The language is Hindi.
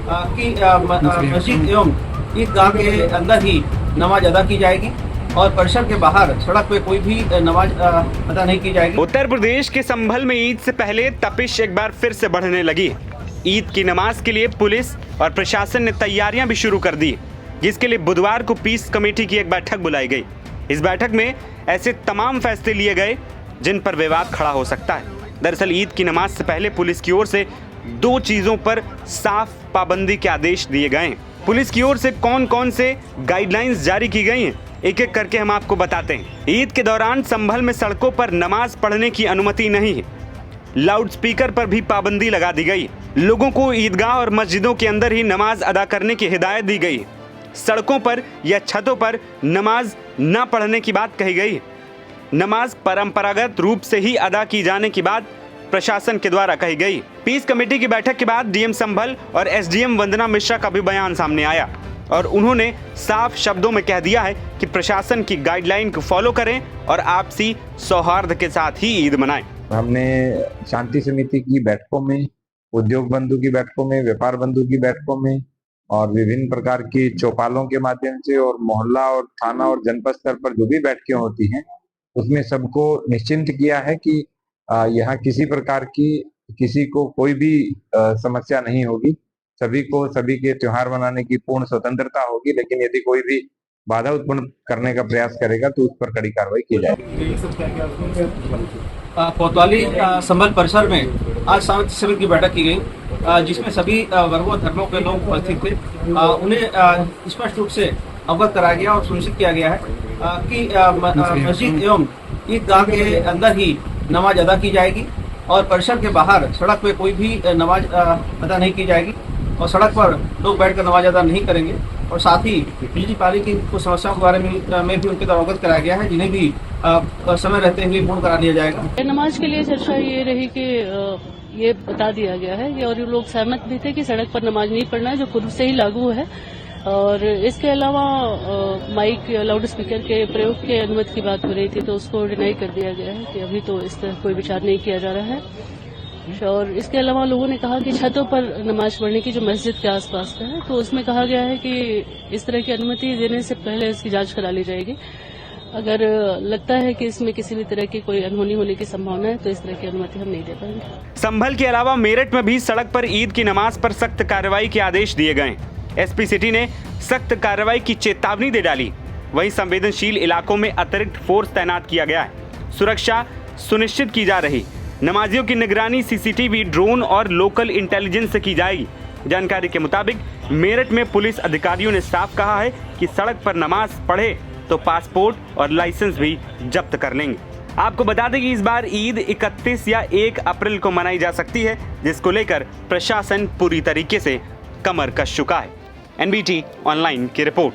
कि मस्जिद एवं ईदगाह के अंदर ही नमाज अदा की जाएगी और परिसर के बाहर सड़क पे कोई भी नमाज अदा नहीं की जाएगी। उत्तर प्रदेश के संभल में ईद से पहले तपिश एक बार फिर से बढ़ने लगी है। ईद की नमाज के लिए पुलिस और प्रशासन ने तैयारियां भी शुरू कर दी, जिसके लिए बुधवार को पीस कमेटी की एक बैठक बुलाई गई। इस बैठक में ऐसे तमाम फैसले लिए गए जिन पर विवाद खड़ा हो सकता है। दरअसल ईद की नमाज से पहले पुलिस की ओर से 2 चीजों पर साफ पाबंदी के आदेश दिए गए हैं। पुलिस की ओर से कौन कौन से गाइडलाइंस जारी की गई हैं, एक एक करके हम आपको बताते हैं। ईद के दौरान संभल में सड़कों पर नमाज पढ़ने की अनुमति नहीं है। लाउड स्पीकर पर भी पाबंदी लगा दी गई। लोगों को ईदगाह और मस्जिदों के अंदर ही नमाज अदा करने की हिदायत दी गई। सड़कों पर या छतों पर नमाज न पढ़ने की बात कही गई। नमाज परंपरागत रूप से ही अदा की जाने की बात प्रशासन के द्वारा कही गई। पीस कमेटी की बैठक के बाद डीएम संभल और एसडीएम वंदना मिश्रा का भी बयान सामने आया और उन्होंने साफ शब्दों में कह दिया है कि प्रशासन की गाइडलाइन को फॉलो करें और आपसी सौहार्द के साथ ही ईद मनाएं। हमने शांति समिति की बैठकों में, उद्योग बंधु की बैठकों में, व्यापार बंधु की बैठकों में और विभिन्न प्रकार की चौपालों के माध्यम से और मोहल्ला और थाना और जनपद स्तर पर जो भी बैठकें होती हैं उसमें सबको निश्चिंत किया है कि यहाँ किसी प्रकार की किसी को कोई भी समस्या नहीं होगी। सभी को सभी के त्योहार मनाने की पूर्ण स्वतंत्रता होगी, लेकिन यदि कोई भी बाधा उत्पन्न करने का प्रयास करेगा तो उस पर कड़ी कार्रवाई की जाएगी। कोतवाली संभल परिसर में आज शांति समिति की बैठक की गई, जिसमें सभी वर्गों धर्मों के लोग उपस्थित थे। उन्हें स्पष्ट रूप से अवगत कराया गया और सुनिश्चित किया गया है कि मस्जिद एवं ईदगाह के अंदर ही नमाज अदा की जाएगी और परिसर के बाहर सड़क पे कोई भी नमाज अदा नहीं की जाएगी और सड़क पर लोग बैठकर नमाज अदा नहीं करेंगे। और साथ ही बिजली पानी की कुछ समस्याओं के बारे में भी उनके द्वारा अवगत कराया गया है, जिन्हें भी समय रहते हुए पूर्ण करा लिया जाएगा। नमाज के लिए चर्चा ये रही कि ये बता दिया गया है कि और ये लोग सहमत भी थे कि सड़क पर नमाज नहीं पढ़ना है, जो पूर्व से ही लागू है। और इसके अलावा माइक या लाउड स्पीकर के प्रयोग की अनुमति की बात हो रही थी, तो उसको डिनाई कर दिया गया है कि अभी तो इस तरह कोई विचार नहीं किया जा रहा है। और इसके अलावा लोगों ने कहा कि छतों पर नमाज पढ़ने की जो मस्जिद के आसपास का है, तो उसमें कहा गया है कि इस तरह की अनुमति देने से पहले इसकी जांच करा ली जाएगी। अगर लगता है कि इसमें किसी भी तरह की कोई अनहोनी होने की संभावना है तो इस तरह की अनुमति हम नहीं दे पाएंगे। संभल के अलावा मेरठ में भी सड़क पर ईद की नमाज पर सख्त कार्रवाई के आदेश दिए गए। एसपी सिटी ने सख्त कार्रवाई की चेतावनी दे डाली। वहीं संवेदनशील इलाकों में अतिरिक्त फोर्स तैनात किया गया है। सुरक्षा सुनिश्चित की जा रही। नमाजियों की निगरानी सीसीटीवी, ड्रोन और लोकल इंटेलिजेंस से की जाएगी। जानकारी के मुताबिक मेरठ में पुलिस अधिकारियों ने साफ कहा है कि सड़क पर नमाज पढ़े तो पासपोर्ट और लाइसेंस भी जब्त कर लेंगे। आपको बता दें कि इस बार ईद 31 या 1 अप्रैल को मनाई जा सकती है, जिसको लेकर प्रशासन पूरी तरीके से कमर कस चुका है। एनबीटी ऑनलाइन की रिपोर्ट।